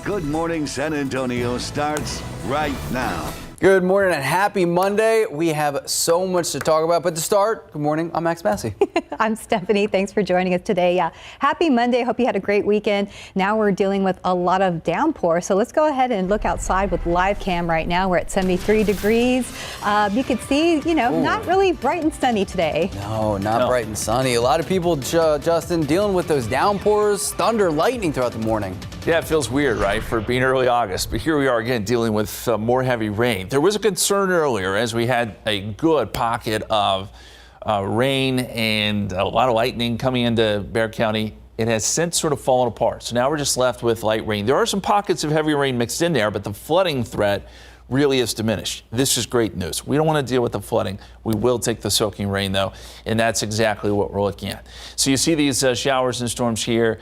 Good Morning San Antonio starts right now. Good morning and happy Monday. We have so much to talk about, but to start, good morning, I'm Max Massey. I'm Stephanie. Thanks for joining us today. Yeah, happy Monday. Hope you had a great weekend. Now we're dealing with a lot of downpour. So let's go ahead and look outside with live cam right now. We're at 73 degrees. You can see, not really bright and sunny today. No, not bright and sunny. A lot of people, Justin, dealing with those downpours, thunder, lightning throughout the morning. Yeah, it feels weird, right, for being early August. But here we are again dealing with more heavy rain. There was a concern earlier as we had a good pocket of rain and a lot of lightning coming into Bexar County. It has since sort of fallen apart. So now we're just left with light rain. There are some pockets of heavy rain mixed in there, but the flooding threat really is diminished. This is great news. We don't want to deal with the flooding. We will take the soaking rain, though, and that's exactly what we're looking at. So you see these showers and storms here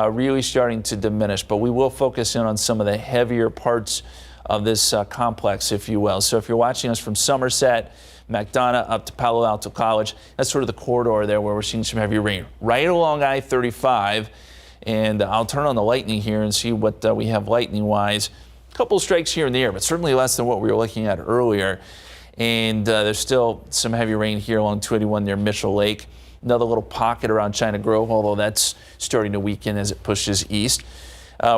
really starting to diminish, but we will focus in on some of the heavier parts of this complex, if you will. So if you're watching us from Somerset, McDonough up to Palo Alto College, that's sort of the corridor there where we're seeing some heavy rain. Right along I-35, and I'll turn on the lightning here and see what we have lightning-wise. A couple strikes here in the air, but certainly less than what we were looking at earlier. And there's still some heavy rain here along 281 near Mitchell Lake. Another little pocket around China Grove, although that's starting to weaken as it pushes east.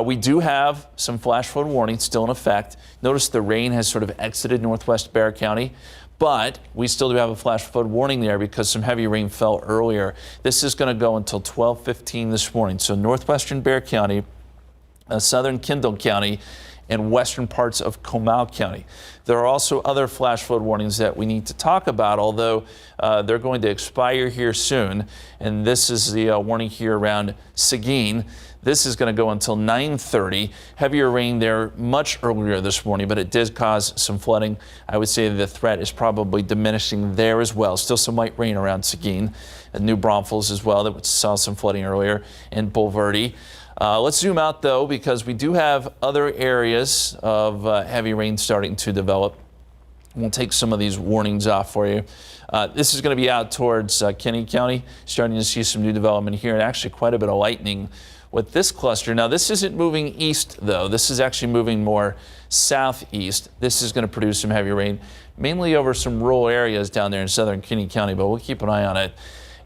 We do have some flash flood warnings still in effect. Notice the rain has sort of exited northwest Bexar County, but we still do have a flash flood warning there because some heavy rain fell earlier. This is going to go until 12:15 this morning. So northwestern Bexar County, southern Kendall County, and western parts of Comal County. There are also other flash flood warnings that we need to talk about, although they're going to expire here soon. And this is the warning here around Seguin. This is going to go until 9:30. Heavier rain there much earlier this morning, but it did cause some flooding. I would say the threat is probably diminishing there as well. Still some light rain around Seguin and New Braunfels as well. That saw some flooding earlier in Bulverde. Let's zoom out, though, because we do have other areas of heavy rain starting to develop. We'll take some of these warnings off for you. This is going to be out towards Kenny County, starting to see some new development here, and actually quite a bit of lightning with this cluster. Now, this isn't moving east, though. This is actually moving more southeast. This is going to produce some heavy rain, mainly over some rural areas down there in southern Kenny County, but we'll keep an eye on it.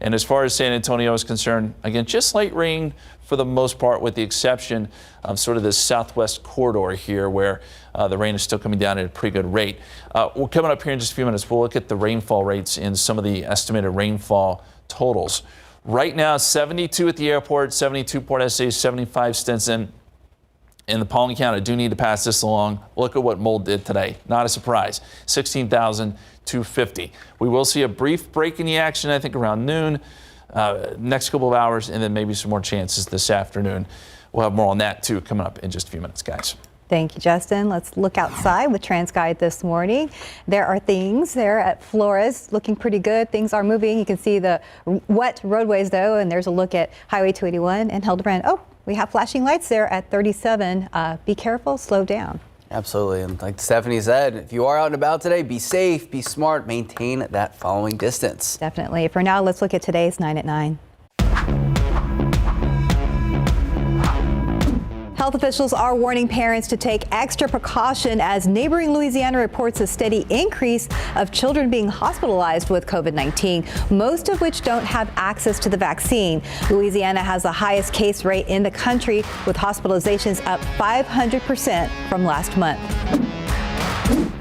And as far as San Antonio is concerned, again, just light rain for the most part, with the exception of sort of this southwest corridor here where the rain is still coming down at a pretty good rate. We're coming up here in just a few minutes. We'll look at the rainfall rates in some of the estimated rainfall totals. Right now, 72 at the airport, 72 Port SA, 75 Stinson. In the Paulding County, I do need to pass this along. Look at what mold did today. Not a surprise. 16,250. We will see a brief break in the action, I think, around noon, next couple of hours, and then maybe some more chances this afternoon. We'll have more on that, too, coming up in just a few minutes, guys. Thank you, Justin. Let's look outside with TransGuide this morning. There are things there at Flores looking pretty good. Things are moving. You can see the wet roadways, though, and there's a look at Highway 281 and Hildebrand. Oh, we have flashing lights there at 37. Be careful, slow down. Absolutely. And like Stephanie said, if you are out and about today, be safe, be smart, maintain that following distance. Definitely. For now, let's look at today's 9 at 9. Health officials are warning parents to take extra precaution as neighboring Louisiana reports a steady increase of children being hospitalized with COVID-19, most of which don't have access to the vaccine. Louisiana has the highest case rate in the country, with hospitalizations up 500% from last month.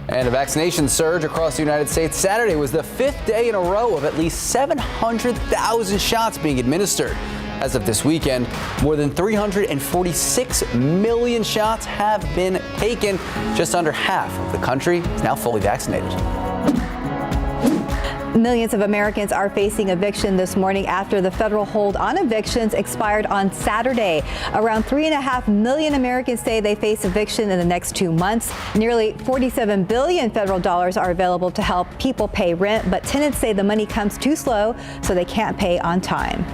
And a vaccination surge across the United States. Saturday was the 5th day in a row of at least 700,000 shots being administered. As of this weekend, more than 346 million shots have been taken. Just under half of the country is now fully vaccinated. Millions of Americans are facing eviction this morning after the federal hold on evictions expired on Saturday. Around 3.5 million Americans say they face eviction in the next 2 months. Nearly $47 billion federal dollars are available to help people pay rent, but tenants say the money comes too slow, so they can't pay on time.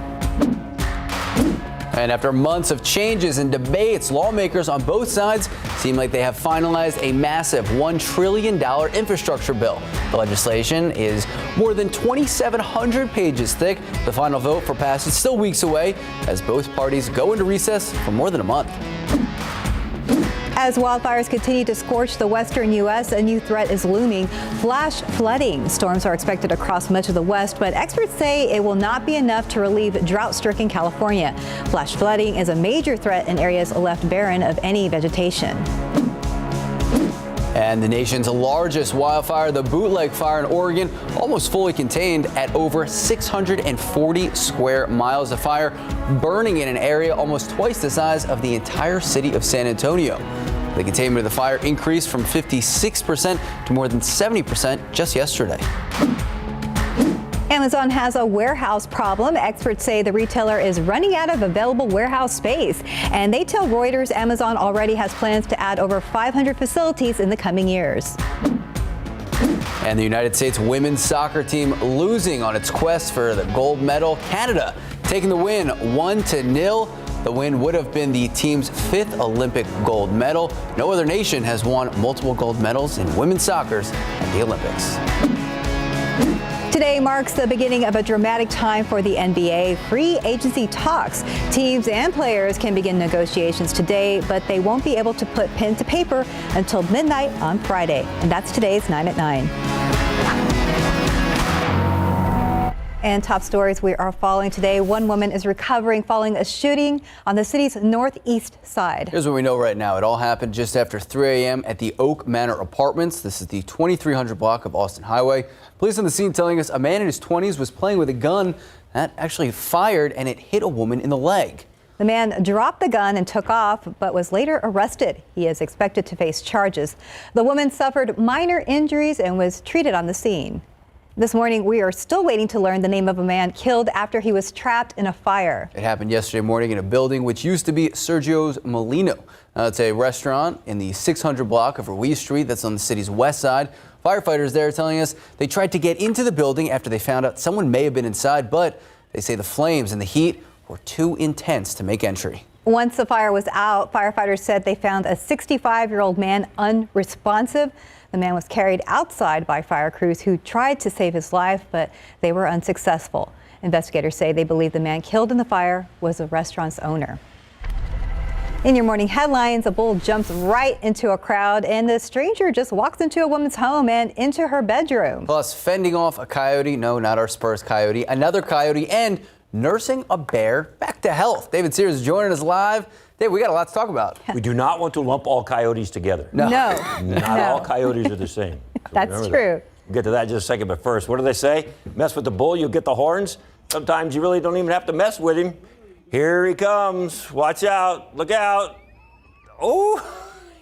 And after months of changes and debates, lawmakers on both sides seem like they have finalized a massive $1 trillion infrastructure bill. The legislation is more than 2,700 pages thick. The final vote for passage is still weeks away as both parties go into recess for more than a month. As wildfires continue to scorch the western U.S., a new threat is looming: flash flooding. Storms are expected across much of the west, but experts say it will not be enough to relieve drought-stricken California. Flash flooding is a major threat in areas left barren of any vegetation. And the nation's largest wildfire, the Bootleg Fire in Oregon, almost fully contained at over 640 square miles of fire, burning in an area almost twice the size of the entire city of San Antonio. The containment of the fire increased from 56% to more than 70% just yesterday. Amazon has a warehouse problem. Experts say the retailer is running out of available warehouse space. And they tell Reuters Amazon already has plans to add over 500 facilities in the coming years. And the United States women's soccer team losing on its quest for the gold medal. Canada taking the win 1-0. The win would have been the team's 5th Olympic gold medal. No other nation has won multiple gold medals in women's soccer at the Olympics. Today marks the beginning of a dramatic time for the NBA. Free agency talks. Teams and players can begin negotiations today, but they won't be able to put pen to paper until midnight on Friday. And that's today's 9 at 9. And top stories we are following today. One woman is recovering following a shooting on the city's northeast side. Here's what we know right now. It all happened just after 3 a.m. at the Oak Manor Apartments. This is the 2300 block of Austin Highway. Police on the scene telling us a man in his 20s was playing with a gun that actually fired, and it hit a woman in the leg. The man dropped the gun and took off, but was later arrested. He is expected to face charges. The woman suffered minor injuries and was treated on the scene. This morning, we are still waiting to learn the name of a man killed after he was trapped in a fire. It happened yesterday morning in a building which used to be Sergio's Molino. It's a restaurant in the 600 block of Ruiz Street that's on the city's west side. Firefighters there telling us they tried to get into the building after they found out someone may have been inside, but they say the flames and the heat were too intense to make entry. Once the fire was out, firefighters said they found a 65-year-old man unresponsive. The man was carried outside by fire crews who tried to save his life, but they were unsuccessful. Investigators say they believe the man killed in the fire was the restaurant's owner. In your morning headlines, a bull jumps right into a crowd, and the stranger just walks into a woman's home and into her bedroom. Plus, fending off a coyote, no, not our Spurs coyote, another coyote, and nursing a bear back to health. David Sears is joining us live. Dave, we got a lot to talk about. We do not want to lump all coyotes together. No. Not all coyotes are the same. So That's true. We'll get to that in just a second, but first, what do they say? Mess with the bull, you'll get the horns. Sometimes you really don't even have to mess with him. Here he comes. Watch out. Look out. Oh,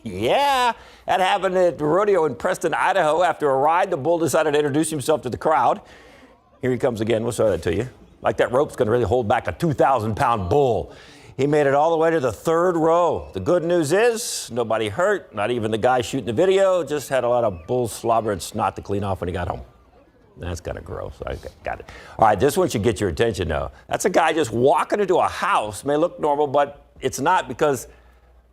yeah. That happened at the rodeo in Preston, Idaho. After a ride, the bull decided to introduce himself to the crowd. Here he comes again. We'll show that to you. Like that rope's going to really hold back a 2,000-pound bull. He made it all the way to the third row. The good news is nobody hurt, not even the guy shooting the video. Just had a lot of bull slobber and snot to clean off when he got home. That's kind of gross. I got it. All right, this one should get your attention, though. That's a guy just walking into a house. May look normal, but it's not, because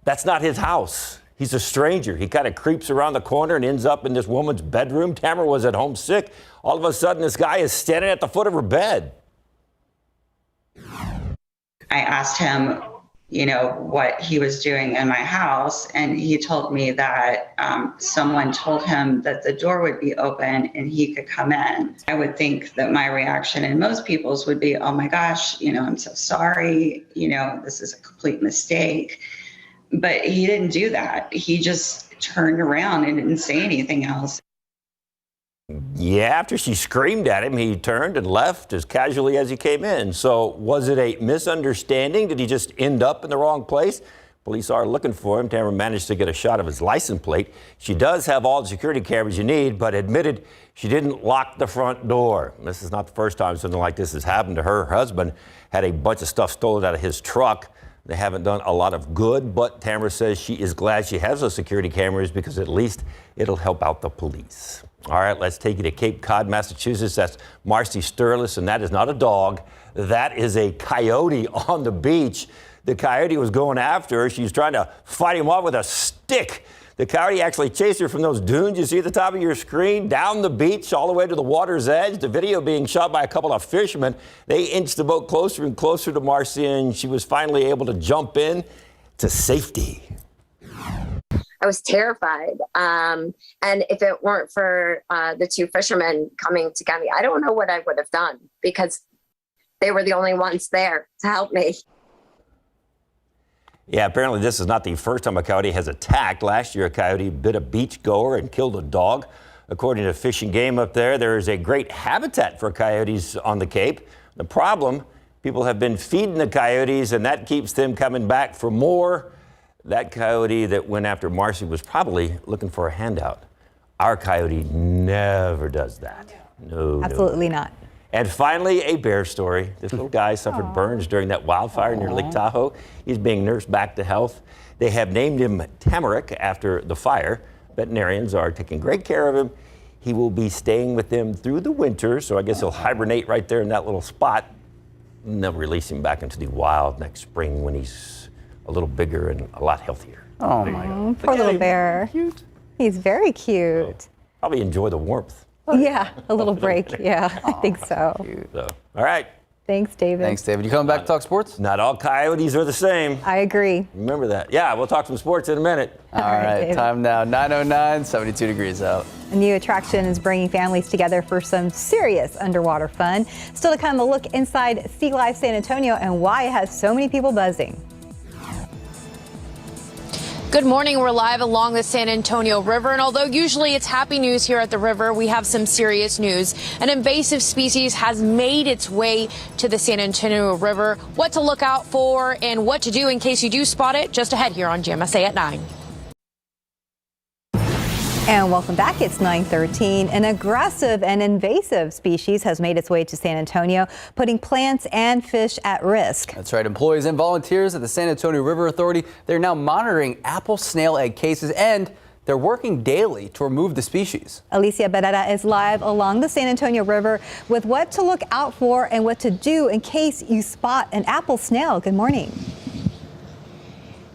that's not his house. He's a stranger. He kind of creeps around the corner and ends up in this woman's bedroom. Tamara was at home sick. All of a sudden, this guy is standing at the foot of her bed. I asked him, what he was doing in my house, and he told me that someone told him that the door would be open and he could come in. I would think that my reaction, and most people's, would be, oh my gosh, I'm so sorry, this is a complete mistake. But he didn't do that. He just turned around and didn't say anything else. Yeah, after she screamed at him, he turned and left as casually as he came in. So was it a misunderstanding? Did he just end up in the wrong place? Police are looking for him. Tamara managed to get a shot of his license plate. She does have all the security cameras you need, but admitted she didn't lock the front door. This is not the first time something like this has happened to her. Her husband had a bunch of stuff stolen out of his truck. They haven't done a lot of good, but Tamara says she is glad she has those security cameras because at least it'll help out the police. All right, let's take you to Cape Cod, Massachusetts. That's Marcy Sturlis, and that is not a dog. That is a coyote on the beach. The coyote was going after her. She was trying to fight him off with a stick. The coyote actually chased her from those dunes you see at the top of your screen, down the beach, all the way to the water's edge. The video being shot by a couple of fishermen. They inched the boat closer and closer to Marcy, and she was finally able to jump in to safety. I was terrified. And if it weren't for the two fishermen coming to get me, I don't know what I would have done, because they were the only ones there to help me. Yeah, apparently this is not the first time a coyote has attacked. Last year, a coyote bit a beachgoer and killed a dog. According to Fish and Game up there is a great habitat for coyotes on the Cape. The problem, people have been feeding the coyotes, and that keeps them coming back for more. That coyote that went after Marcy was probably looking for a handout. Our coyote never does that. No, Absolutely not. And finally, a bear story. This little guy suffered burns during that wildfire near Lake Tahoe. He's being nursed back to health. They have named him Tamarack after the fire. Veterinarians are taking great care of him. He will be staying with them through the winter, so I guess he'll hibernate right there in that little spot. And they'll release him back into the wild next spring when he's a little bigger and a lot healthier. Oh my God. Poor little bear. Cute. He's very cute. Probably enjoy the warmth. Yeah, a little break. Yeah, I think so. So, all right. Thanks, David. Thanks, David. You coming back to talk sports? Not all coyotes are the same. I agree. Remember that. Yeah, we'll talk some sports in a minute. All right, David. time now, 9:09, 72 degrees out. A new attraction is bringing families together for some serious underwater fun. Still to come, a look inside Sea Life San Antonio and why it has so many people buzzing. Good morning. We're live along the San Antonio River, and although usually it's happy news here at the river, we have some serious news. An invasive species has made its way to the San Antonio River. What to look out for and what to do in case you do spot it, just ahead here on GMSA at 9. And welcome back. It's 9:13. An aggressive and invasive species has made its way to San Antonio, putting plants and fish at risk. That's right. Employees and volunteers at the San Antonio River Authority, they're now monitoring apple snail egg cases, and they're working daily to remove the species. Alicia Berrera is live along the San Antonio River with what to look out for and what to do in case you spot an apple snail. Good morning.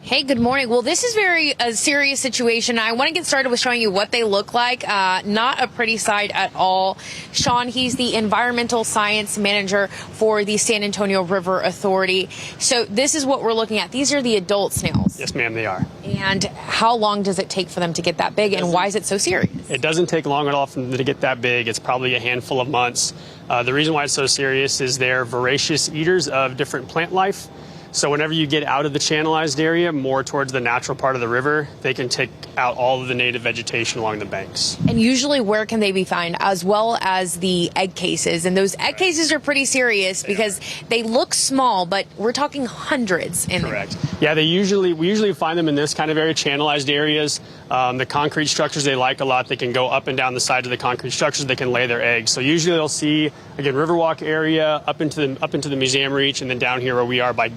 Hey, good morning. Well, this is a serious situation. I want to get started with showing you what they look like. Not a pretty sight at all. Sean, he's the environmental science manager for the San Antonio River Authority. So this is what we're looking at. These are the adult snails. Yes, ma'am, they are. And how long does it take for them to get that big, and why is it so serious? It doesn't take long at all for them to get that big. It's probably a handful of months. The reason why it's so serious is they're voracious eaters of different plant life. So whenever you get out of the channelized area, more towards the natural part of the river, they can take out all of the native vegetation along the banks. And usually where can they be found, as well as the egg cases? And those egg cases are pretty serious because they look small, but we're talking hundreds in there. Correct. Yeah, we usually find them in this kind of area, channelized areas. The concrete structures they like a lot. They can go up and down the sides of the concrete structures. They can lay their eggs. So usually they'll see, again, Riverwalk area, up into the museum reach, and then down here where we are by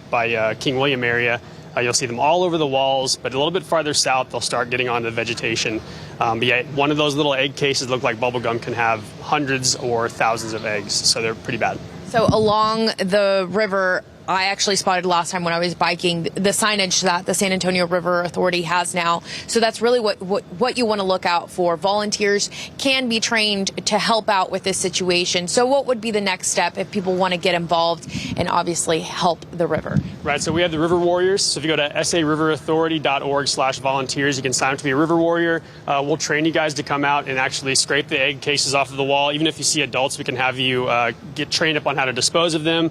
King William area. You'll see them all over the walls, but a little bit farther south, they'll start getting onto the vegetation. But yeah, one of those little egg cases look like bubble gum, can have hundreds or thousands of eggs, so they're pretty bad. So along the river, I actually spotted last time when I was biking the signage that the San Antonio River Authority has now. So that's really what you want to look out for. Volunteers can be trained to help out with this situation. So what would be the next step if people want to get involved and obviously help the river? Right, so we have the River Warriors. So if you go to sariverauthority.org/volunteers, you can sign up to be a River Warrior. We'll train you guys to come out and actually scrape the egg cases off of the wall. Even if you see adults, we can have you get trained up on how to dispose of them.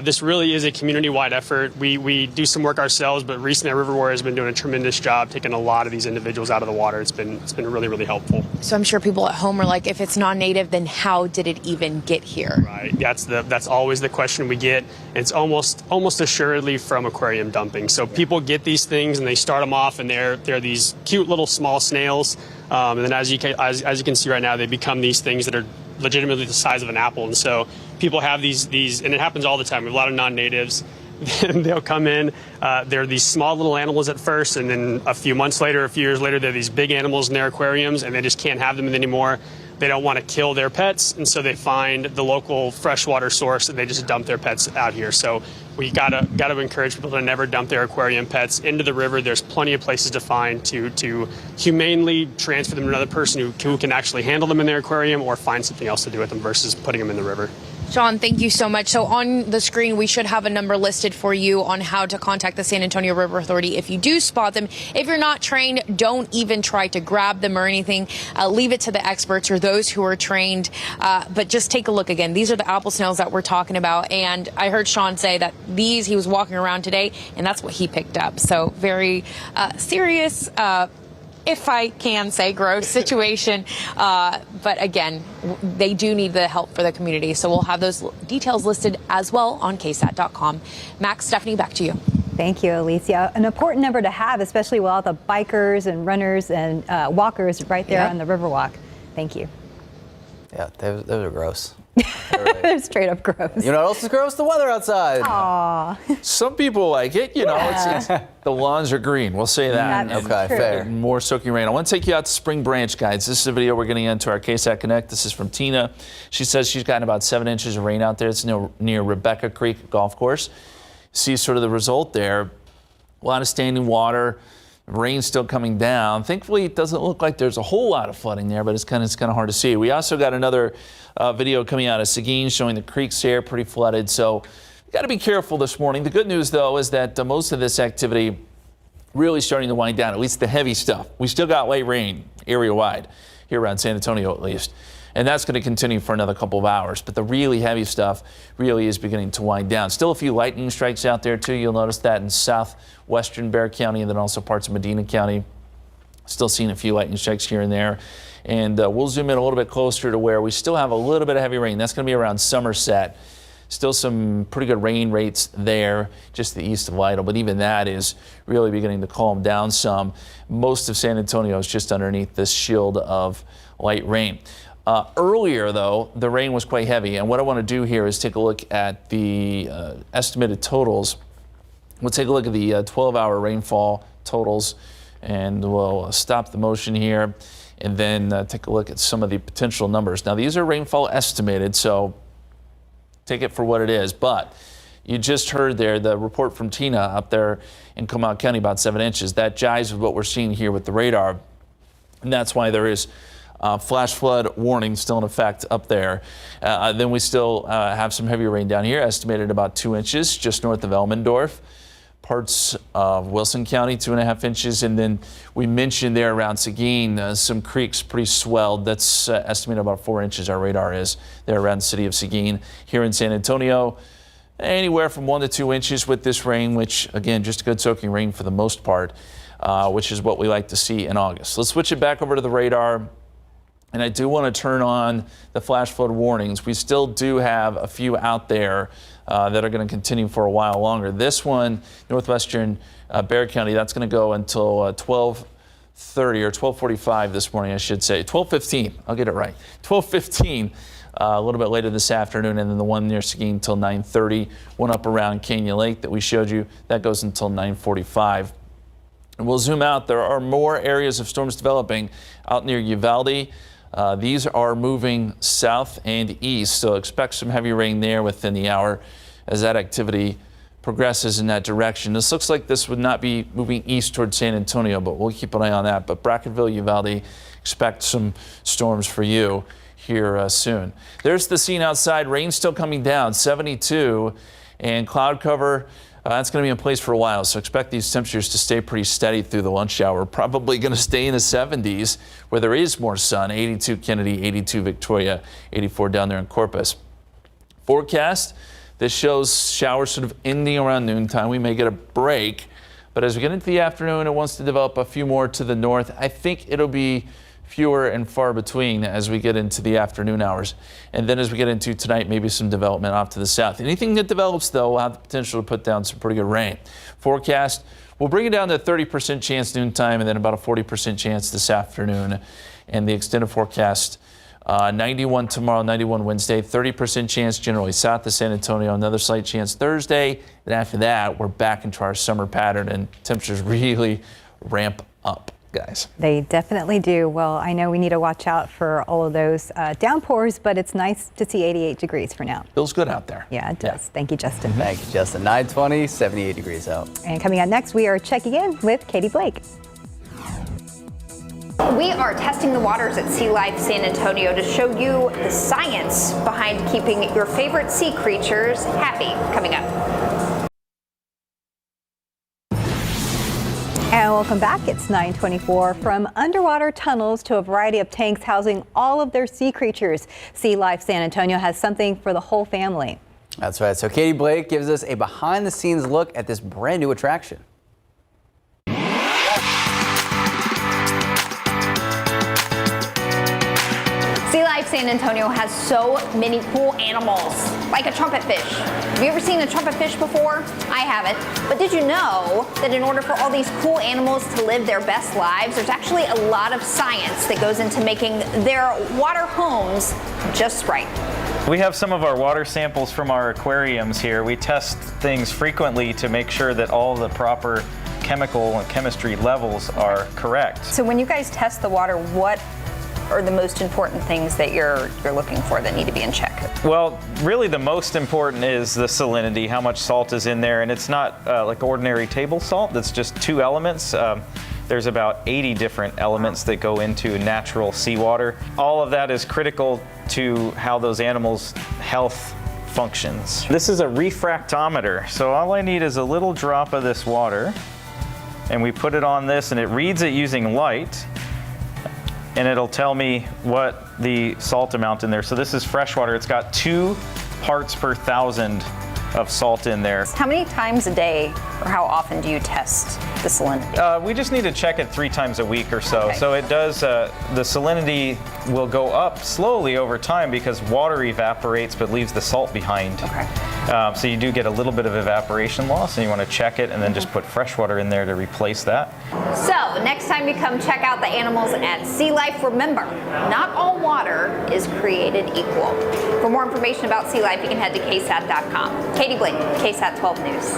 This really is a community-wide effort. We do some work ourselves, but recently our River Warrior has been doing a tremendous job taking a lot of these individuals out of the water. It's been really, really helpful. So I'm sure people at home are like, if it's non-native, then how did it even get here? Right. That's always the question we get. It's almost assuredly from aquarium dumping. So people get these things and they start them off, and they're these cute little small snails. And then as you can see right now, they become these things that are legitimately the size of an apple. And so people have these, and it happens all the time. We have a lot of non-natives. They'll come in. They're these small little animals at first, and then a few months later, a few years later, they're these big animals in their aquariums, and they just can't have them anymore. They don't want to kill their pets, and so they find the local freshwater source, and they just dump their pets out here. So we gotta encourage people to never dump their aquarium pets into the river. There's plenty of places to find to humanely transfer them to another person who can actually handle them in their aquarium, or find something else to do with them versus putting them in the river. Sean, thank you so much. So on the screen, we should have a number listed for you on how to contact the San Antonio River Authority if you do spot them. If you're not trained, don't even try to grab them or anything. Leave it to the experts or those who are trained. But just take a look again. These are the apple snails that we're talking about. And I heard Sean say that he was walking around today, and that's what he picked up. So very serious, if I can say gross situation. But again, they do need the help for the community. So we'll have those details listed as well on KSAT.com. Max, Stephanie, back to you. Thank you, Alicia. An important number to have, especially with all the bikers and runners and walkers right there on the Riverwalk. Thank you. Yeah, those are gross. They're straight up gross. You know what else is gross? The weather outside. Aww. Some people like it. You know, it's the lawns are green. We'll say that. That's Okay, true. fair. More soaking rain. I want to take you out to Spring Branch, guys. This is a video we're getting into our KSAT Connect. This is from Tina. She says she's gotten about 7 inches of rain out there. It's near Rebecca Creek Golf Course. See sort of the result there. A lot of standing water. Rain still coming down. Thankfully, it doesn't look like there's a whole lot of flooding there, but it's kind of hard to see. We also got another video coming out of Seguin showing the creeks there pretty flooded. So you got to be careful this morning. The good news, though, is that most of this activity really starting to wind down, at least the heavy stuff. We still got light rain area-wide here around San Antonio, at least. And that's going to continue for another couple of hours. But the really heavy stuff really is beginning to wind down. Still a few lightning strikes out there, too. You'll notice that in southwestern Bexar County and then also parts of Medina County. Still seeing a few lightning strikes here and there. And we'll zoom in a little bit closer to where we still have a little bit of heavy rain. That's going to be around Somerset. Still some pretty good rain rates there, just the east of Lytle. But even that is really beginning to calm down some. Most of San Antonio is just underneath this shield of light rain. Earlier, though, the rain was quite heavy, and what I want to do here is take a look at the estimated totals. We'll take a look at the 12-hour rainfall totals, and we'll stop the motion here, and then take a look at some of the potential numbers. Now, these are rainfall estimated, so take it for what it is, but you just heard there the report from Tina up there in Comal County, about 7 inches. That jives with what we're seeing here with the radar, and that's why there is flash flood warning still in effect up there. Then we still have some heavy rain down here, estimated about 2 inches just north of Elmendorf. Parts of Wilson County, 2.5 inches. And then we mentioned there around Seguin, some creeks pretty swelled. That's estimated about 4 inches, our radar is there around the city of Seguin. Here in San Antonio, anywhere from 1 to 2 inches with this rain, which, again, just good soaking rain for the most part, which is what we like to see in August. Let's switch it back over to the radar. And I do want to turn on the flash flood warnings. We still do have a few out there that are going to continue for a while longer. This one, northwestern Bexar County, that's going to go until 12:30 or 12:45 this morning, I should say. 12:15, I'll get it right. 12:15, a little bit later this afternoon, and then the one near Seguin until 9:30. One up around Canyon Lake that we showed you, that goes until 9:45. And we'll zoom out. There are more areas of storms developing out near Uvalde. These are moving south and east, so expect some heavy rain there within the hour as that activity progresses in that direction. This looks like this would not be moving east towards San Antonio, but we'll keep an eye on that. But Brackettville, Uvalde, expect some storms for you here soon. There's the scene outside. Rain still coming down, 72, and cloud cover. That's going to be in place for a while, so expect these temperatures to stay pretty steady through the lunch hour. Probably going to stay in the 70s where there is more sun. 82 Kennedy, 82 Victoria, 84 down there in Corpus. Forecast, this shows showers sort of ending around noontime. We may get a break, but as we get into the afternoon, it wants to develop a few more to the north. I think it'll be fewer and far between as we get into the afternoon hours. And then as we get into tonight, maybe some development off to the south. Anything that develops, though, will have the potential to put down some pretty good rain. Forecast, we'll bring it down to a 30% chance noontime and then about a 40% chance this afternoon. And the extended forecast, 91 tomorrow, 91 Wednesday, 30% chance generally south of San Antonio, another slight chance Thursday. And after that, we're back into our summer pattern and temperatures really ramp up. Guys. They definitely do. Well, I know we need to watch out for all of those downpours, but it's nice to see 88 degrees for now. Feels good out there. Yeah, it does. Yeah. Thank you, Justin. Thank you, Justin. 9:20, 78 degrees out. And coming up next, we are checking in with Katie Blake. We are testing the waters at Sea Life San Antonio to show you the science behind keeping your favorite sea creatures happy. Coming up. And welcome back. It's 9:24. From underwater tunnels to a variety of tanks housing all of their sea creatures, Sea Life San Antonio has something for the whole family. That's right. So Katie Blake gives us a behind-the-scenes look at this brand new attraction. Sea Life San Antonio has so many cool animals, like a trumpet fish. Have you ever seen a trumpet fish before? I haven't. But did you know that in order for all these cool animals to live their best lives, there's actually a lot of science that goes into making their water homes just right? We have some of our water samples from our aquariums here. We test things frequently to make sure that all the proper chemical and chemistry levels are correct. So when you guys test the water, what are the most important things that you're looking for that need to be in check? Well, really the most important is the salinity, how much salt is in there, and it's not like ordinary table salt. That's just 2 elements. There's about 80 different elements that go into natural seawater. All of that is critical to how those animals' health functions. This is a refractometer, so all I need is a little drop of this water, and we put it on this, and it reads it using light, and it'll tell me what the salt amount in there. So this is fresh water. It's got 2 parts per 1,000 of salt in there. How many times a day or how often do you test the salinity? We just need to check it 3 times a week or so. Okay. So it does, the salinity will go up slowly over time because water evaporates but leaves the salt behind. Okay. So you do get a little bit of evaporation loss, and you want to check it and then just put fresh water in there to replace that. So next time you come check out the animals at Sea Life, remember, not all water is created equal. For more information about Sea Life, you can head to KSAT.com. Katie Blake, KSAT 12 News.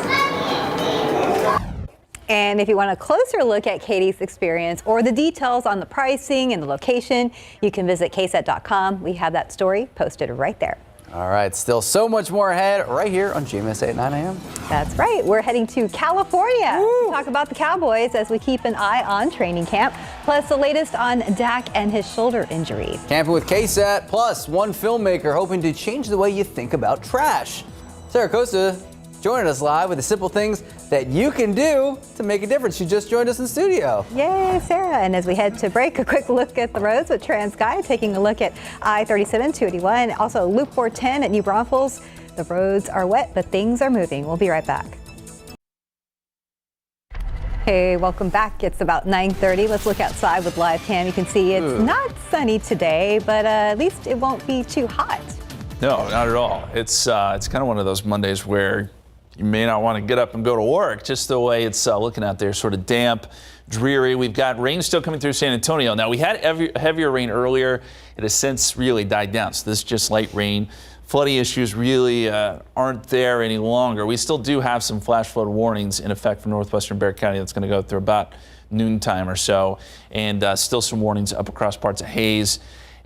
And if you want a closer look at Katie's experience or the details on the pricing and the location, you can visit KSAT.com. We have that story posted right there. All right, still so much more ahead right here on GMSA at 9 a.m. That's right. We're heading to California to talk about the Cowboys as we keep an eye on training camp, plus the latest on Dak and his shoulder injury. Camping with KSAT, plus one filmmaker hoping to change the way you think about trash. Sarah Costa joining us live with the simple things that you can do to make a difference. She just joined us in the studio. Yay, Sarah. And as we head to break, a quick look at the roads with TransGuide, taking a look at I-37, 281, also Loop 410 at New Braunfels. The roads are wet, but things are moving. We'll be right back. Hey, welcome back. It's about 9:30. Let's look outside with live cam. You can see it's not sunny today, but at least it won't be too hot. No, not at all. It's kind of one of those Mondays where you may not want to get up and go to work, just the way it's looking out there, sort of damp, dreary. We've got rain still coming through San Antonio. Now, we had heavier rain earlier. It has since really died down, so this is just light rain. Flooding issues really aren't there any longer. We still do have some flash flood warnings in effect for northwestern Bexar County. That's going to go through about noontime or so, and still some warnings up across parts of Hays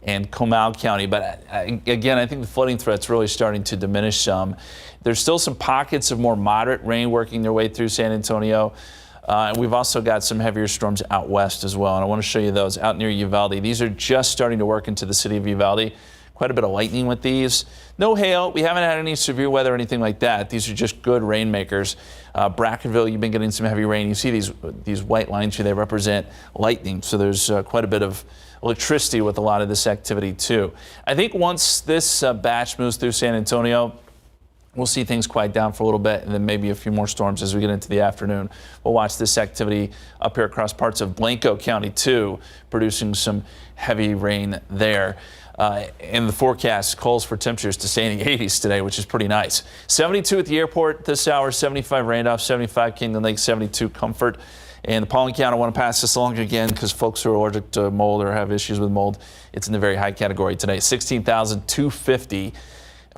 and Comal County. But again, I think the flooding threat's really starting to diminish some. There's still some pockets of more moderate rain working their way through San Antonio. And we've also got some heavier storms out west as well. And I want to show you those out near Uvalde. These are just starting to work into the city of Uvalde. Quite a bit of lightning with these. No hail. We haven't had any severe weather or anything like that. These are just good rainmakers. Brackenville, you've been getting some heavy rain. You see these white lines here, they represent lightning. So there's quite a bit of electricity with a lot of this activity too. I think once this batch moves through San Antonio, we'll see things quiet down for a little bit, and then maybe a few more storms as we get into the afternoon. We'll watch this activity up here across parts of Blanco County too, producing some heavy rain there. And the forecast calls for temperatures to stay in the 80s today, which is pretty nice. 72 at the airport this hour, 75 Randolph, 75 Kingdom Lake, 72 Comfort. And the pollen count, I want to pass this along again because folks who are allergic to mold or have issues with mold, it's in the very high category today. 16,250.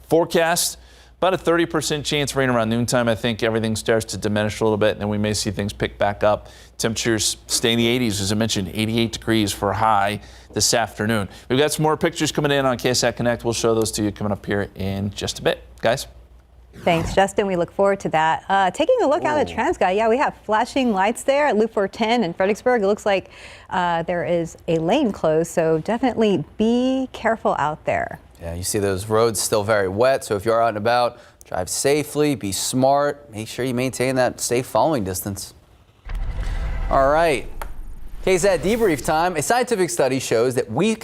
Forecast, about a 30% chance rain around noontime. I think everything starts to diminish a little bit, and then we may see things pick back up. Temperatures stay in the 80s, as I mentioned, 88 degrees for a high this afternoon. We've got some more pictures coming in on KSAT Connect. We'll show those to you coming up here in just a bit. Guys? Thanks, Justin. We look forward to that. Taking a look out at TransGuide, yeah, we have flashing lights there at Loop 410 in Fredericksburg. It looks like there is a lane closed, so definitely be careful out there. Yeah, you see those roads still very wet, so if you're out and about, drive safely, be smart, make sure you maintain that safe following distance. All right, KSAT debrief time. A scientific study shows that we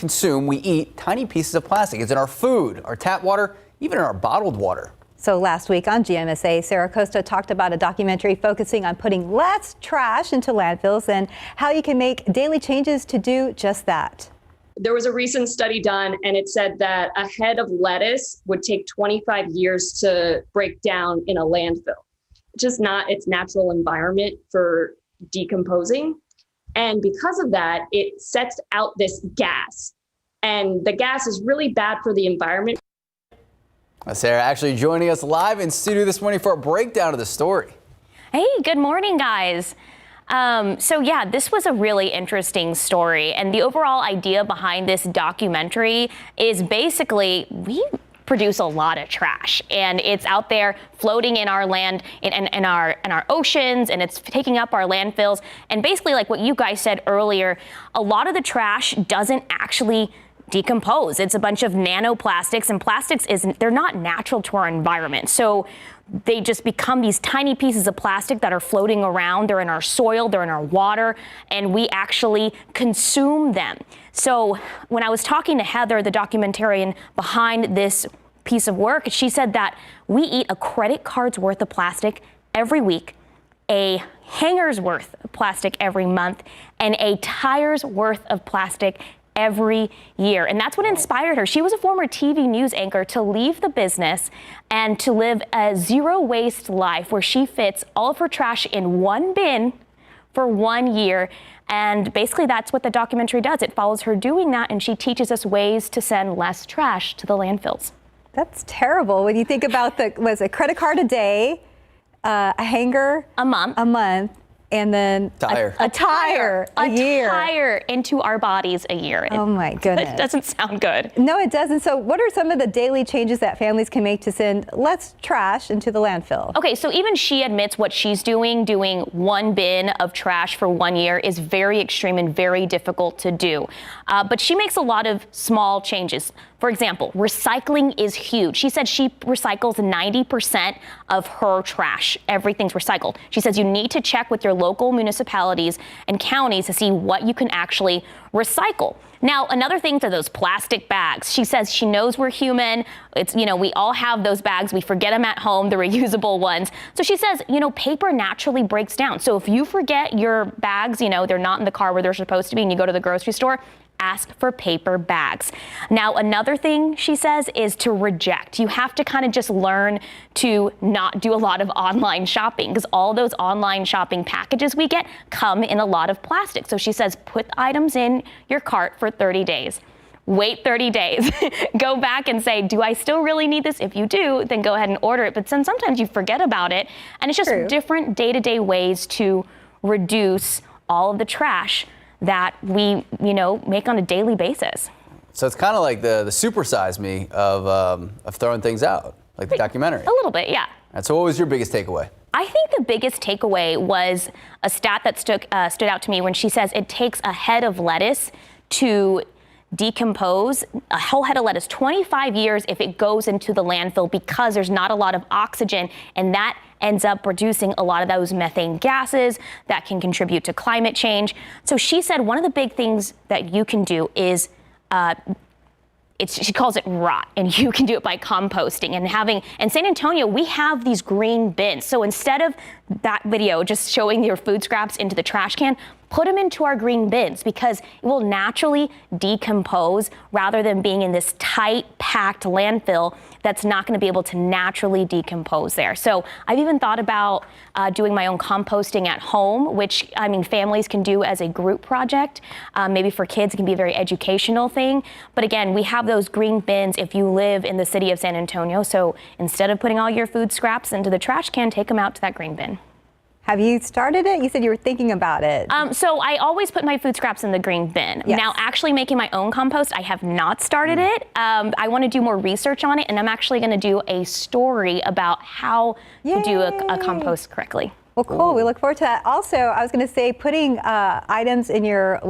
eat tiny pieces of plastic. It's in our food, our tap water, even in our bottled water. So last week on GMSA, Sarah Costa talked about a documentary focusing on putting less trash into landfills and how you can make daily changes to do just that. There was a recent study done, and it said that a head of lettuce would take 25 years to break down in a landfill. It's just not its natural environment for decomposing. And because of that, it sets out this gas. And the gas is really bad for the environment. Sarah actually joining us live in studio this morning for a breakdown of the story. Hey, good morning, guys. So yeah, this was a really interesting story. And the overall idea behind this documentary is basically we produce a lot of trash, and it's out there floating in our land, in our oceans, and it's taking up our landfills. And basically, like what you guys said earlier, a lot of the trash doesn't actually decompose. It's a bunch of nanoplastics, and plastics they're not natural to our environment. So they just become these tiny pieces of plastic that are floating around. They're in our soil, they're in our water, and we actually consume them. So when I was talking to Heather, the documentarian behind this piece of work, she said that we eat a credit card's worth of plastic every week, a hanger's worth of plastic every month, and a tire's worth of plastic every year. And that's what inspired her. She was a former TV news anchor to leave the business and to live a zero waste life where she fits all of her trash in one bin for 1 year. And basically that's what the documentary does. It follows her doing that, and she teaches us ways to send less trash to the landfills. That's terrible when you think about a credit card a day, a hanger a month, and then a tire a year. A tire into our bodies a year. Oh my goodness. It doesn't sound good. No, it doesn't. So what are some of the daily changes that families can make to send less trash into the landfill? Okay, so even she admits what she's doing one bin of trash for 1 year is very extreme and very difficult to do. But she makes a lot of small changes. For example, recycling is huge. She said she recycles 90% of her trash. Everything's recycled. She says you need to check with your local municipalities and counties to see what you can actually recycle. Now, another thing are those plastic bags. She says she knows we're human. It's, we all have those bags. We forget them at home, the reusable ones. So she says, paper naturally breaks down. So if you forget your bags, they're not in the car where they're supposed to be, and you go to the grocery store, ask for paper bags. Now, another thing she says is to reject. You have to kind of just learn to not do a lot of online shopping, because all those online shopping packages we get come in a lot of plastic. So she says, put items in your cart for 30 days. Wait 30 days. Go back and say, do I still really need this? If you do, then go ahead and order it. But then sometimes you forget about it. And it's just different day-to-day ways to reduce all of the trash that we, make on a daily basis. So it's kind of like the supersize me of throwing things out, like the documentary. A little bit, yeah. And so what was your biggest takeaway? I think the biggest takeaway was a stat that stood out to me when she says it takes a head of lettuce to decompose a whole head of lettuce, 25 years if it goes into the landfill, because there's not a lot of oxygen, and that ends up producing a lot of those methane gases that can contribute to climate change. So she said one of the big things that you can do is she calls it rot, and you can do it by composting and in San Antonio, we have these green bins. So instead of that video just showing your food scraps into the trash can, put them into our green bins, because it will naturally decompose rather than being in this tight, packed landfill that's not going to be able to naturally decompose there. So I've even thought about doing my own composting at home, which families can do as a group project. Maybe for kids, it can be a very educational thing. But again, we have those green bins if you live in the city of San Antonio. So instead of putting all your food scraps into the trash can, take them out to that green bin. Have you started it? You said you were thinking about it. So I always put my food scraps in the green bin. Yes. Now, actually making my own compost, I have not started it. I want to do more research on it, and I'm actually going to do a story about how to do a compost correctly. Well, cool. We look forward to that. Also, I was going to say putting items in your,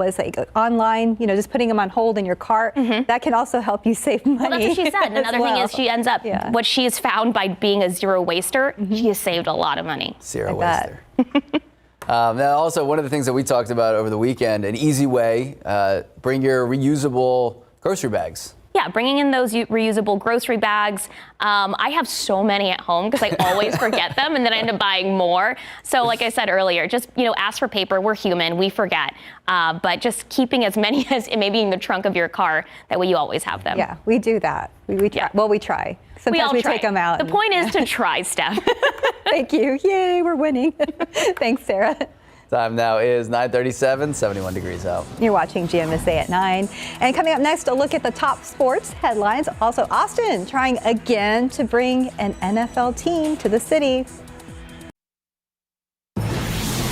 online, just putting them on hold in your cart, that can also help you save money. Well, that's what she said. And another thing is she ends up, what she has found by being a zero waster, she has saved a lot of money. Zero waster. Now, also, one of the things that we talked about over the weekend, an easy way, bring your reusable grocery bags. Yeah, bringing in those reusable grocery bags. I have so many at home because I always forget them, and then I end up buying more. So like I said earlier, just, ask for paper. We're human. We forget. But just keeping as many as maybe in the trunk of your car, that way you always have them. Yeah, we do that. We try. Yeah. Well, we try. Sometimes we take them out. The point is to try stuff. Thank you. Yay, we're winning. Thanks, Sarah. Time now is 9:37, 71 degrees out. You're watching GMSA at 9. And coming up next, a look at the top sports headlines. Also, Austin trying again to bring an NFL team to the city.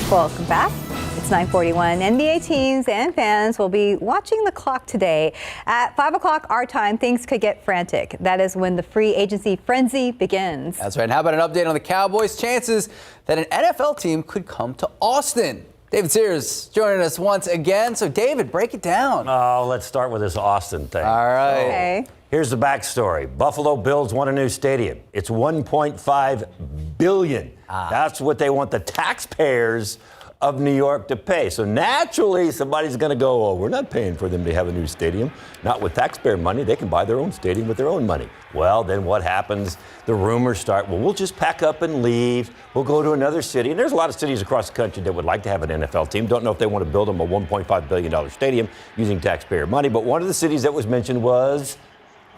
Welcome back. It's 9:41. NBA teams and fans will be watching the clock today. At 5 o'clock our time, things could get frantic. That is when the free agency frenzy begins. That's right. And how about an update on the Cowboys' chances that an NFL team could come to Austin? David Sears joining us once again. So, David, break it down. Oh, let's start with this Austin thing. All right. Okay. Here's the backstory. Buffalo Bills want a new stadium. It's $1.5 billion. That's what they want the taxpayers of New York to pay. So naturally, somebody's going to go, oh, we're not paying for them to have a new stadium. Not with taxpayer money. They can buy their own stadium with their own money. Well, then what happens? The rumors start, well, we'll just pack up and leave. We'll go to another city. And there's a lot of cities across the country that would like to have an NFL team. Don't know if they want to build them a $1.5 billion stadium using taxpayer money. But one of the cities that was mentioned was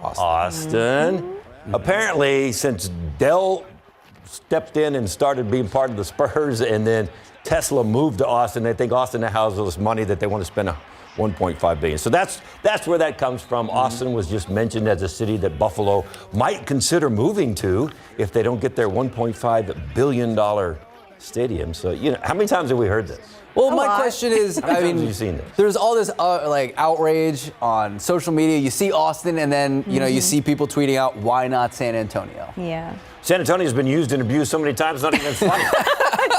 Austin. Apparently, since Dell stepped in and started being part of the Spurs, and then Tesla moved to Austin, they think Austin now has all this money that they want to spend $1.5 billion. So that's where that comes from. Austin was just mentioned as a city that Buffalo might consider moving to if they don't get their $1.5 billion stadium. So, how many times have we heard this? Well, my question is, How many times have you seen this? There's all this outrage on social media. You see Austin, and then you see people tweeting out, "Why not San Antonio?" Yeah. San Antonio's been used and abused so many times, it's not even funny.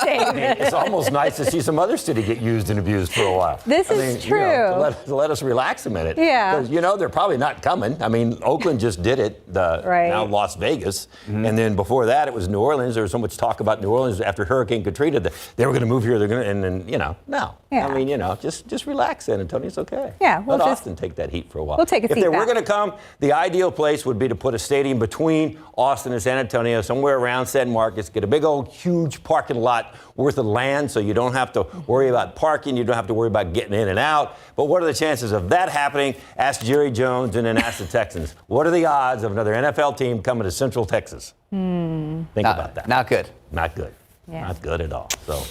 It's almost nice to see some other city get used and abused for a while. This is true. To let us relax a minute. Yeah. Because, they're probably not coming. I mean, Oakland just did it, now Las Vegas. And then before that, it was New Orleans. There was so much talk about New Orleans after Hurricane Katrina that they were going to move here. And then, no. Yeah. I mean, just relax, San Antonio. It's okay. Yeah. Let Austin take that heat for a while. We'll take a seat If they back. were going to come, the ideal place would be to put a stadium between Austin and San Antonio, somewhere around San Marcos, get a big old huge parking lot worth of land so you don't have to worry about parking, you don't have to worry about getting in and out. But what are the chances of that happening? Ask Jerry Jones and then ask the Texans. What are the odds of another NFL team coming to Central Texas? Think about that. Not good. Not good. Yeah. Not good at all. So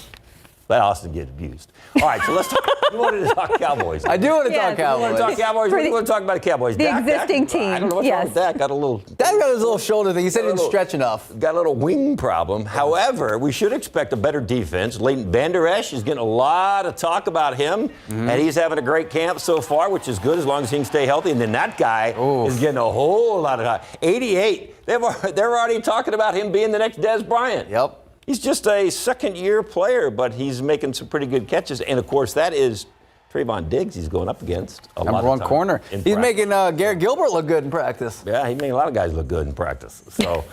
let Austin get abused. All right, so let's talk. You wanted to talk Cowboys. I do want to talk You want Cowboys. to talk Cowboys? What do you want to talk about the Cowboys? The existing team. I don't know what's wrong with Dak. Got a little his little shoulder thing. He said he didn't stretch enough. Got a little wing problem. However, we should expect a better defense. Leighton Vander Esch is getting a lot of talk about him, and he's having a great camp so far, which is good as long as he can stay healthy. And then that guy is getting a whole lot of 88. They're already talking about him being the next Dez Bryant. Yep. He's just a second-year player, but he's making some pretty good catches. And, of course, that is Trayvon Diggs he's going up against a lot Number of one time corner. He's making Garrett Gilbert look good in practice. Yeah, he's making a lot of guys look good in practice. So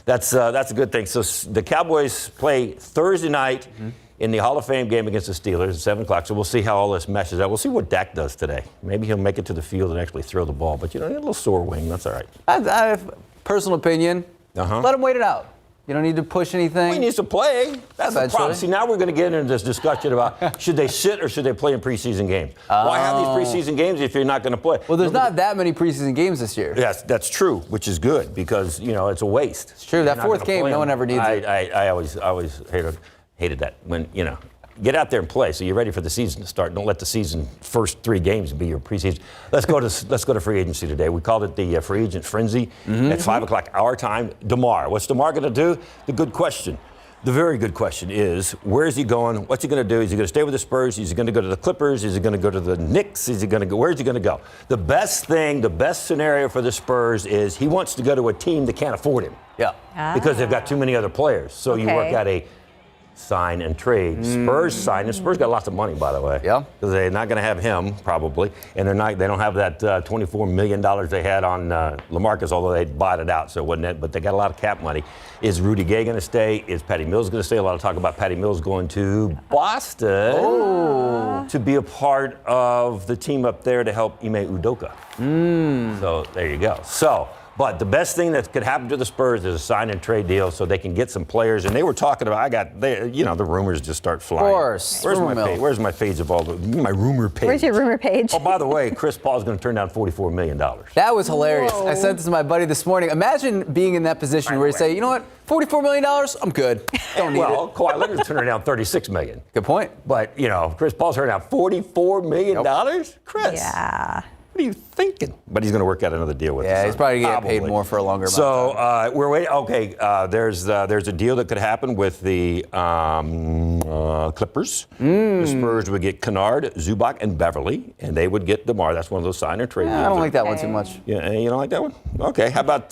that's a good thing. So the Cowboys play Thursday night in the Hall of Fame game against the Steelers at 7 o'clock. So we'll see how all this meshes out. We'll see what Dak does today. Maybe he'll make it to the field and actually throw the ball. But, he had a little sore wing. That's all right. I have personal opinion. Let him wait it out. You don't need to push anything. He needs to play. That's the problem. See, now we're going to get into this discussion about should they sit or should they play in preseason games. Why have these preseason games if you're not going to play? Well, there's not that many preseason games this year. Yes, that's true, which is good because, it's a waste. It's true. That fourth game, no one ever needs it. I always hated that when, get out there and play so you're ready for the season to start. Don't let the season first 3 games be your preseason. Let's go to free agency today. We called it the free agent frenzy at 5 o'clock our time. DeMar. What's DeMar going to do? The good question. The very good question is, where is he going? What's he going to do? Is he going to stay with the Spurs? Is he going to go to the Clippers? Is he going to go to the Knicks? Is he going to go? Where's he going to go? The best scenario for the Spurs is he wants to go to a team that can't afford him. Yeah. Because they've got too many other players. So you work out a sign and trade. Spurs sign, and Spurs got lots of money, by the way. Yeah. Because they're not going to have him probably, and they don't have that $24 million they had on LaMarcus, although they bought it out, so it wasn't it. But they got a lot of cap money. Is Rudy Gay going to stay? Is Patty Mills going to stay? A lot of talk about Patty Mills going to Boston to be a part of the team up there to help Ime Udoka. So there you go. But the best thing that could happen to the Spurs is a sign and trade deal so they can get some players. And they were talking about, the rumors just start flying. Of course. Where's my page of all my rumor page? Where's your rumor page? Oh, by the way, Chris Paul's going to turn down $44 million. That was hilarious. Whoa. I sent this to my buddy this morning. Imagine being in that position where you say, you know what, $44 million, I'm good. Don't need it. Kawhi Leonard's turning down $36 million. Good point. But, Chris Paul's turning down $44 million? Chris. Yeah. What are you thinking? But he's going to work out another deal with us. Yeah, he's probably going to get paid more for a longer amount of time. So we're waiting. Okay, there's a deal that could happen with the Clippers. The Spurs would get Kennard, Zubac, and Beverly, and they would get DeMar. That's one of those sign or trade deals. I don't like that one too much. Yeah, you don't like that one? Okay, how about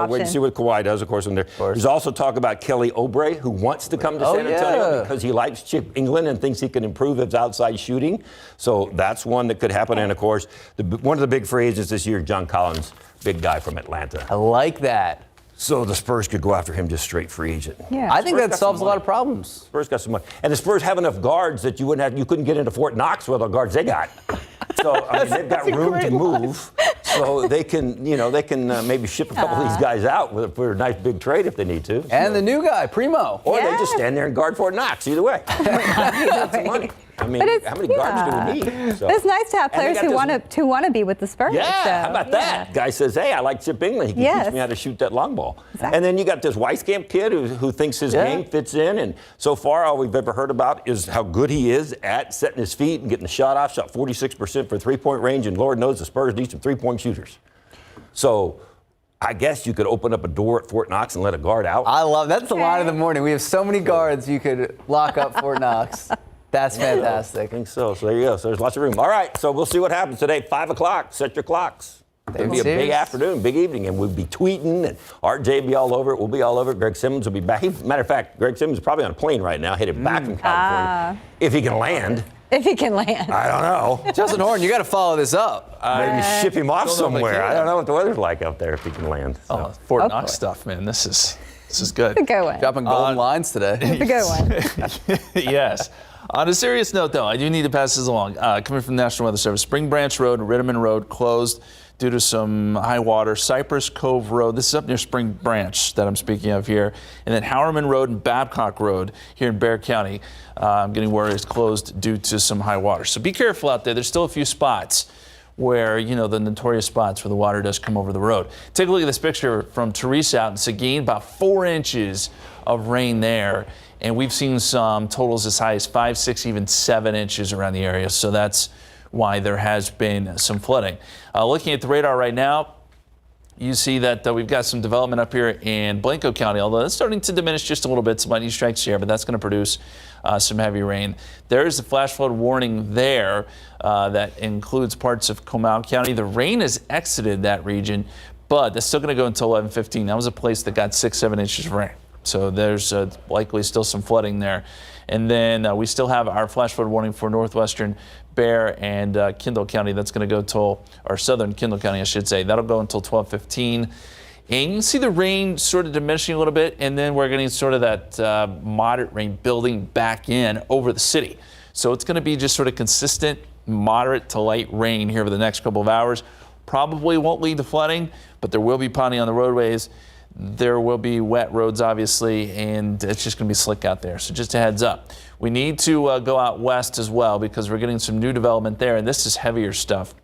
wait and see what Kawhi does, of course, in there. There's also talk about Kelly Oubre, who wants to come to San Antonio because he likes Chip England and thinks he can improve his outside shooting. So that's one that could happen. And, of course, one of the big free agents this year, John Collins, big guy from Atlanta. I like that. So the Spurs could go after him just straight free agent. Yeah. I think that solves a lot of problems. Spurs got some money. And the Spurs have enough guards that you couldn't get into Fort Knox with the guards they got. So, they've got room to move. So they can maybe ship a couple of these guys out for a nice big trade if they need to. And the new guy, Primo. Or they just stand there and guard Fort Knox. Either way. Lots of money. I mean, how many guards do we need? So. It's nice to have players who want to be with the Spurs. Yeah, so, how about that? Guy says, hey, I like Chip England. He can teach me how to shoot that long ball. Exactly. And then you got this Weiskamp kid who thinks his game fits in. And so far, all we've ever heard about is how good he is at setting his feet and getting the shot off. Shot 46% for three-point range. And Lord knows the Spurs need some three-point shooters. So I guess you could open up a door at Fort Knox and let a guard out. I love that's the line of the morning. We have so many guards you could lock up Fort Knox. That's fantastic. I think so. So there you go. So there's lots of room. All right. So we'll see what happens today. 5 o'clock. Set your clocks. It'll be a big afternoon, big evening, and we'll be tweeting, and RJ will be all over it. We'll be all over it. Greg Simmons will be back. Matter of fact, Greg Simmons is probably on a plane right now, headed back from California, if he can land. If he can land. I don't know. Justin Horn, you got to follow this up. Maybe ship him off somewhere. I don't know what the weather's like out there if he can land. So. Fort Knox stuff, man. This is good. It's a good one. Dropping golden lines today. It's a good one. Yes. On a serious note, though, I do need to pass this along. Coming from the National Weather Service, Spring Branch Road and Ritterman Road closed due to some high water. Cypress Cove Road, this is up near Spring Branch that I'm speaking of here. And then Howerman Road and Babcock Road here in Bexar County. I'm getting word it's closed due to some high water. So be careful out there. There's still a few spots where, the notorious spots where the water does come over the road. Take a look at this picture from Teresa out in Seguin, about 4 inches of rain there. And we've seen some totals as high as 5, 6, even 7 inches around the area. So that's why there has been some flooding. Looking at the radar right now, you see that we've got some development up here in Blanco County, although it's starting to diminish just a little bit. Some lightning strikes here, but that's going to produce some heavy rain. There is a flash flood warning there that includes parts of Comal County. The rain has exited that region, but that's still going to go until 11:15. That was a place that got 6, 7 inches of rain. So there's likely still some flooding there. And then we still have our flash flood warning for northwestern Bexar and Kendall County. That's going to go till, or southern Kendall County, I should say. That'll go until 12:15. And you can see the rain sort of diminishing a little bit, and then we're getting sort of that moderate rain building back in over the city. So it's going to be just sort of consistent, moderate to light rain here for the next couple of hours. Probably won't lead to flooding, but there will be ponding on the roadways. There will be wet roads, obviously, and it's just going to be slick out there. So just a heads up. We need to go out west as well because we're getting some new development there, and this is heavier stuff.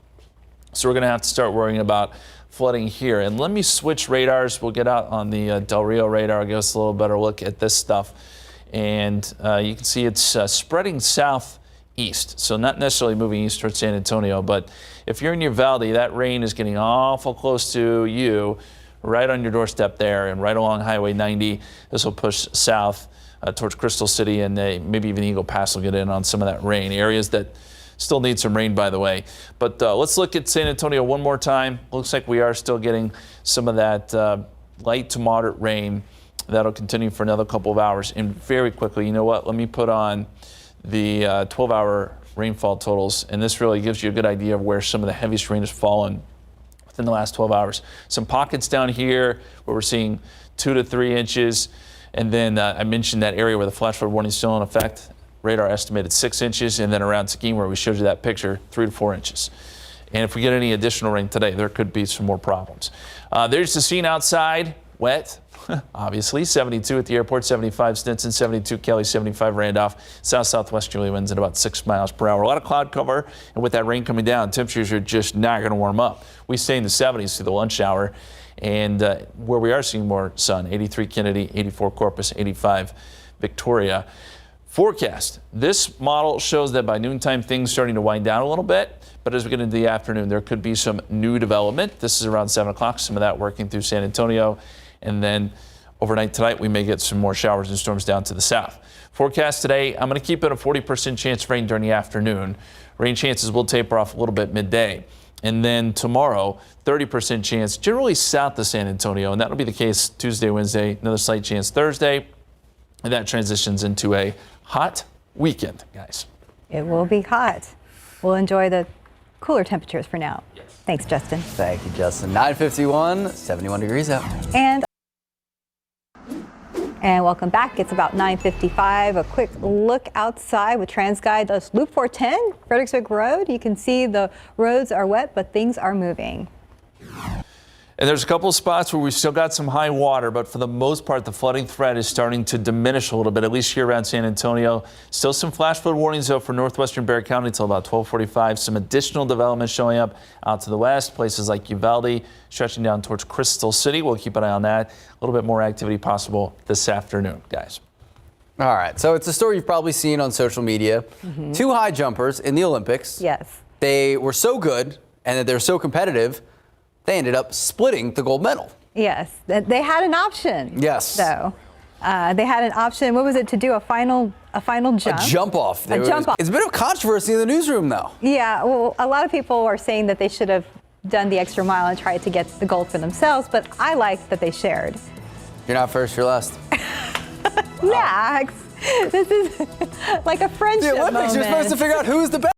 So we're going to have to start worrying about flooding here. And let me switch radars. We'll get out on the Del Rio radar, give us a little better look at this stuff. And you can see it's spreading southeast, so not necessarily moving east towards San Antonio. But if you're in Uvalde, that rain is getting awful close to you, right on your doorstep there and right along Highway 90. This will push south towards Crystal City, and maybe even Eagle Pass will get in on some of that rain. Areas that still need some rain, by the way. But let's look at San Antonio one more time. Looks like we are still getting some of that light to moderate rain. That'll continue for another couple of hours. And very quickly, you know what? Let me put on the 12-hour rainfall totals. And this really gives you a good idea of where some of the heaviest rain has fallen within the last 12 hours. Some pockets down here where we're seeing 2 to 3 inches. And then I mentioned that area where the flash flood warning is still in effect. Radar estimated 6 inches, and then around Seguin, where we showed you that picture, 3 to 4 inches. And if we get any additional rain today, there could be some more problems. There's the scene outside, wet, obviously. 72 at the airport, 75 Stinson, 72 Kelly, 75 Randolph. South-southwesterly winds at about 6 miles per hour. A lot of cloud cover, and with that rain coming down, temperatures are just not going to warm up. We stay in the 70s through the lunch hour, and where we are seeing more sun, 83 Kennedy, 84 Corpus, 85 Victoria. Forecast. This model shows that by noontime things starting to wind down a little bit, but as we get into the afternoon there could be some new development. This is around 7 o'clock, some of that working through San Antonio, and then overnight tonight we may get some more showers and storms down to the south. Forecast today, I'm going to keep it a 40% chance of rain during the afternoon. Rain chances will taper off a little bit midday. And then tomorrow, 30% chance generally south of San Antonio, and that'll be the case Tuesday, Wednesday, another slight chance Thursday, and that transitions into a hot weekend, guys. It will be hot. We'll enjoy the cooler temperatures for now. Yes. Thanks, Justin. Thank you, Justin. 9:51, 71 degrees out. And welcome back. It's about 9:55. A quick look outside with TransGuide. That's Loop 410, Fredericksburg Road. You can see the roads are wet, but things are moving. And there's a couple of spots where we still got some high water, but for the most part, the flooding threat is starting to diminish a little bit, at least here around San Antonio. Still some flash flood warnings, though, for northwestern Bexar County until about 12:45. Some additional development showing up out to the west, places like Uvalde, stretching down towards Crystal City. We'll keep an eye on that. A little bit more activity possible this afternoon, guys. All right, so it's a story you've probably seen on social media. Two high jumpers in the Olympics. Yes. They were so good and that they're so competitive, they ended up splitting the gold medal. Yes, they had an option. Yes. So they had an option. What was it, to do a final jump? A jump off. Jump off. It's a bit of controversy in the newsroom, though. Yeah, well, a lot of people are saying that they should have done the extra mile and tried to get the gold for themselves, but I like that they shared. You're not first, you're last. Max, this is like a friendship The Olympics, moment. you're supposed to figure out who's the best.